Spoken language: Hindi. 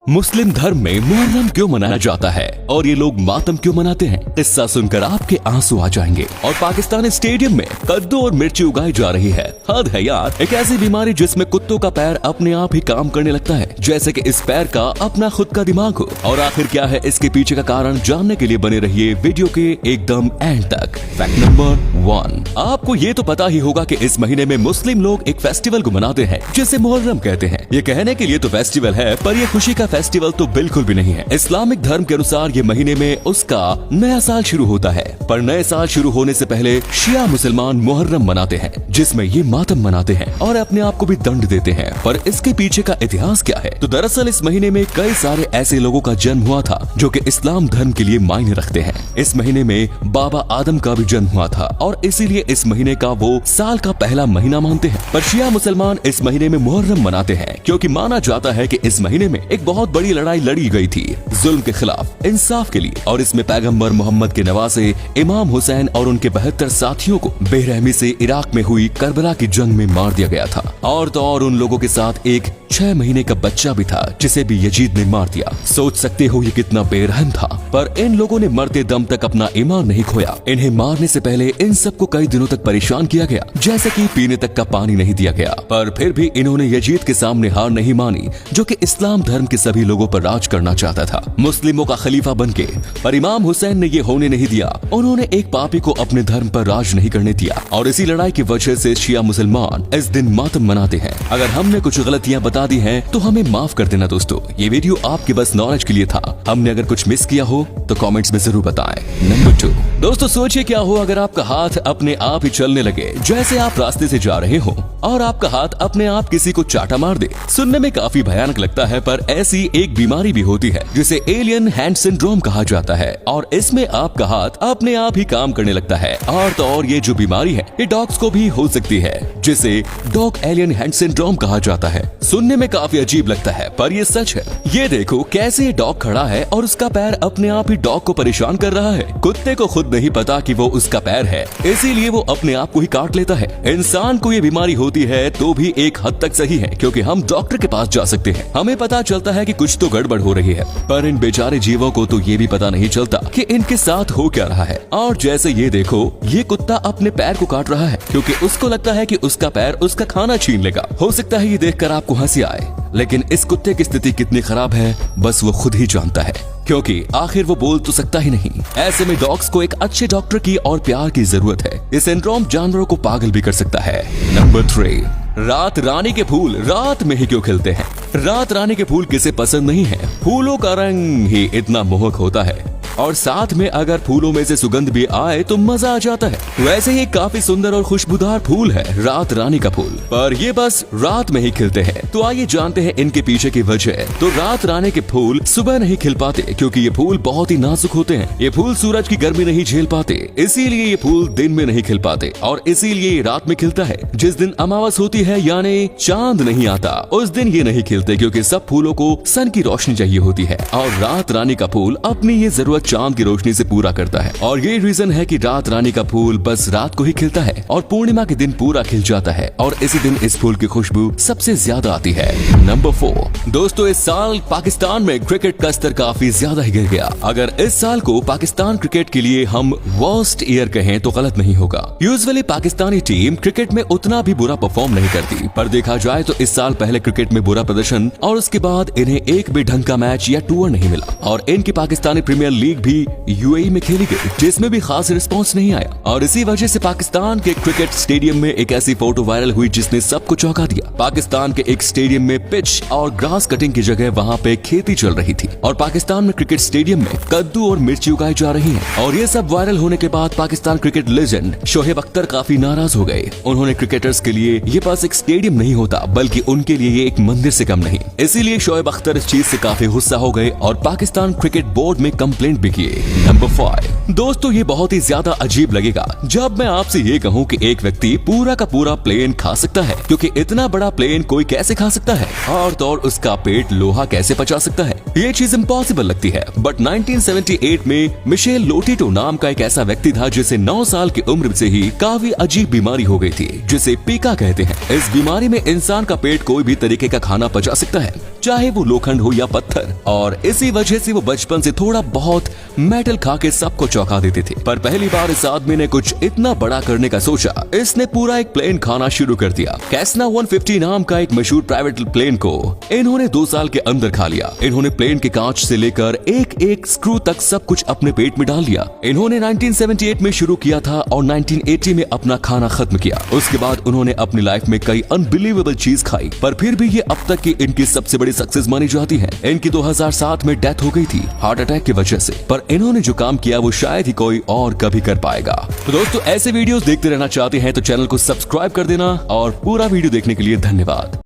मुस्लिम धर्म में मुहर्रम क्यों मनाया जाता है और ये लोग मातम क्यों मनाते हैं? किस्सा सुनकर आपके आंसू आ जाएंगे। और पाकिस्तानी स्टेडियम में कद्दू और मिर्ची उगाई जा रही है। हद है यार, एक ऐसी बीमारी जिसमें कुत्तों का पैर अपने आप ही काम करने लगता है, जैसे कि इस पैर का अपना खुद का दिमाग हो। और आखिर क्या है इसके पीछे का कारण, जानने के लिए बने रहिए वीडियो के एकदम एंड तक। फैक्ट नंबर 1, आपको ये तो पता ही होगा कि इस महीने में मुस्लिम लोग एक फेस्टिवल को मनाते हैं जिसे मुहर्रम कहते हैं। ये कहने के लिए तो फेस्टिवल है, पर ये खुशी का फेस्टिवल तो बिल्कुल भी नहीं है। इस्लामिक धर्म के अनुसार ये महीने में उसका नया साल शुरू होता है, पर नए साल शुरू होने से पहले शिया मुसलमान मुहर्रम मनाते हैं, जिसमें ये मातम मनाते हैं और अपने आप को भी दंड देते हैं। पर इसके पीछे का इतिहास क्या है? तो दरअसल इस महीने में कई सारे ऐसे लोगों का जन्म हुआ था जो कि इस्लाम धर्म के लिए मायने रखते हैं। इस महीने में बाबा आदम का भी जन्म हुआ था और इसीलिए इस महीने का वो साल का पहला महीना मानते हैं। पर शिया मुसलमान इस महीने में मुहर्रम मनाते हैं क्योंकि माना जाता है कि इस महीने में एक बहुत बड़ी लड़ाई लड़ी गई थी जुल्म के खिलाफ इंसाफ के लिए, और इसमें पैगंबर मोहम्मद के नवासे इमाम हुसैन और उनके 72 साथियों को बेरहमी से इराक में हुई करबला की जंग में मार दिया गया था। और तो और उन लोगों के साथ एक 6 महीने का बच्चा भी था जिसे भी यजीद ने मार दिया। सोच सकते हो ये कितना बेरहम था। पर इन लोगों ने मरते दम तक अपना ईमान नहीं खोया। इन्हें मारने से पहले इन सबको कई दिनों तक परेशान किया गया, जैसे कि पीने तक का पानी नहीं दिया गया। पर फिर भी इन्होंने यजीद के सामने हार नहीं मानी, जो कि इस्लाम धर्म के सभी लोगों पर राज करना चाहता था, मुस्लिमों का खलीफा बनके। पर इमाम हुसैन ने ये होने नहीं दिया। उन्होंने एक पापी को अपने धर्म पर राज नहीं करने दिया, और इसी लड़ाई की वजह से शिया मुसलमान इस दिन मातम मनाते हैं। अगर हमने कुछ गलतियां बता दी हैं तो हमें माफ कर देना दोस्तों। ये वीडियो आपके बस नॉलेज के लिए था। हमने अगर कुछ मिस किया हो तो कमेंट्स में जरूर बताएं। नंबर 2, दोस्तों सोचिए क्या हो अगर आपका हाथ अपने आप ही चलने लगे, जैसे आप रास्ते से जा रहे हो और आपका हाथ अपने आप किसी को चाटा मार दे। सुनने में काफी भयानक लगता है, पर ऐसी एक बीमारी भी होती है जिसे एलियन हैंड सिंड्रोम कहा जाता है, और इसमें आपका हाथ अपने आप ही काम करने लगता है। और तो और ये जो बीमारी है ये डॉग्स को भी हो सकती है, जिसे डॉग एलियन हैंड सिंड्रोम कहा जाता है। सुनने में काफी अजीब लगता है, पर ये सच है। ये देखो कैसे ये डॉग खड़ा है और उसका पैर अपने आप ही डॉग को परेशान कर रहा है। कुत्ते को खुद नहीं पता कि वो उसका पैर है, इसीलिए वो अपने आप को ही काट लेता है। इंसान को ये बीमारी होती है तो भी एक हद तक सही है, क्योंकि हम डॉक्टर के पास जा सकते हैं, हमें पता चलता है कि कुछ तो गड़बड़ हो रही है। पर इन बेचारे जीवों को तो ये भी पता नहीं चलता कि इनके साथ हो क्या रहा है। और जैसे ये देखो, ये कुत्ता अपने पैर को काट रहा है क्योंकि उसको लगता है कि उसका पैर उसका खाना छीन लेगा। हो सकता है ये देखकर आपको हंसी आए, लेकिन इस कुत्ते की स्थिति कितनी खराब है बस वो खुद ही जानता है, क्योंकि आखिर वो बोल तो सकता ही नहीं। ऐसे में डॉग्स को एक अच्छे डॉक्टर की और प्यार की जरूरत है। ये सिंड्रोम जानवरों को पागल भी कर सकता है। नंबर 3, रात रानी के फूल रात में ही क्यों खिलते हैं? रात रानी के फूल किसे पसंद नहीं है? फूलों का रंग ही इतना मोहक होता है, और साथ में अगर फूलों में से सुगंध भी आए तो मजा आ जाता है। वैसे ही काफी सुंदर और खुशबूदार फूल है रात रानी का फूल, पर ये बस रात में ही खिलते हैं। तो आइए जानते हैं इनके पीछे की वजह। तो रात रानी के फूल सुबह नहीं खिल पाते क्योंकि ये फूल बहुत ही नाजुक होते हैं। ये फूल सूरज की गर्मी नहीं झेल पाते, इसीलिए ये फूल दिन में नहीं खिल पाते, और इसीलिए ये रात में खिलता है। जिस दिन अमावस होती है यानी चांद नहीं आता, उस दिन ये नहीं खिलते क्योंकि सब फूलों को सन की रोशनी चाहिए होती है, और रात रानी का फूल अपनी ये जरूरत चांद की रोशनी से पूरा करता है। और ये रीजन है कि रात रानी का फूल बस रात को ही खिलता है और पूर्णिमा के दिन पूरा खिल जाता है, और इसी दिन इस फूल की खुशबू सबसे ज्यादा आती है। नंबर 4, दोस्तों इस साल पाकिस्तान में क्रिकेट का स्तर काफी ज्यादा ही गिर गया। अगर इस साल को पाकिस्तान क्रिकेट के लिए हम वर्स्ट ईयर कहें तो गलत नहीं होगा। यूजुअली पाकिस्तानी टीम क्रिकेट में उतना भी बुरा परफॉर्म नहीं करती, पर देखा जाए तो इस साल पहले क्रिकेट में बुरा प्रदर्शन और उसके बाद इन्हें एक भी ढंग का मैच या टूर नहीं मिला। और इनकी पाकिस्तानी प्रीमियर लीग भी यूएई में खेली गई, जिसमें भी खास रिस्पांस नहीं आया, और इसी वजह से पाकिस्तान के क्रिकेट स्टेडियम में एक ऐसी फोटो वायरल हुई जिसने सबको चौंका दिया। पाकिस्तान के एक स्टेडियम में पिच और ग्रास कटिंग की जगह वहां पे खेती चल रही थी, और पाकिस्तान में क्रिकेट स्टेडियम में कद्दू और मिर्ची उगाई जा रही है। और ये सब वायरल होने के बाद पाकिस्तान क्रिकेट लेजेंड शोएब अख्तर काफी नाराज हो गए। उन्होंने क्रिकेटर्स के लिए ये बस एक स्टेडियम नहीं होता, बल्कि उनके लिए ये एक मंदिर से कम नहीं। इसीलिए शोएब अख्तर इस चीज से काफी गुस्सा हो गए और पाकिस्तान क्रिकेट बोर्ड में कंप्लेंट भी किए। नंबर 5, दोस्तों ये बहुत ही ज्यादा अजीब लगेगा जब मैं आपसे ये कहूँ कि एक व्यक्ति पूरा का पूरा प्लेन खा सकता है, क्योंकि इतना बड़ा प्लेन कोई कैसे खा सकता है, और तो और उसका पेट लोहा कैसे पचा सकता है? ये चीज इम्पॉसिबल लगती है। बट 1978 में मिशेल लोटिटो नाम का एक ऐसा व्यक्ति था जिसे 9 साल की उम्र से ही काफी अजीब बीमारी हो गई थी, जिसे पीका कहते हैं। इस बीमारी में इंसान का पेट कोई भी तरीके का खाना पचा सकता है, चाहे वो लोखंड हो या पत्थर, और इसी वजह से वो बचपन से थोड़ा बहुत मेटल खा के सबको चौंका देते थे। पर पहली बार इस आदमी ने कुछ इतना बड़ा करने का सोचा, इसने पूरा एक प्लेन खाना शुरू कर दिया। कैसना 150 नाम का एक मशहूर प्राइवेट प्लेन को इन्होंने 2 साल के अंदर खा लिया। इन्होंने प्लेन के कांच से लेकर एक एक स्क्रू तक सब कुछ अपने पेट में डाल लिया। इन्होंने 1978 में शुरू किया था और 1980 में अपना खाना खत्म किया। उसके बाद उन्होंने अपनी लाइफ में कई अनबिलीवेबल चीज खाई, पर फिर भी ये अब तक की इनकी सबसे बड़ी सक्सेस मानी जाती है। इनकी 2007 में डेथ हो गई थी हार्ट अटैक की वजह से, पर इन्होंने जो काम किया वो शायद ही कोई और कभी कर पाएगा। तो दोस्तों, ऐसे वीडियोस देखते रहना चाहते हैं तो चैनल को सब्सक्राइब कर देना, और पूरा वीडियो देखने के लिए धन्यवाद।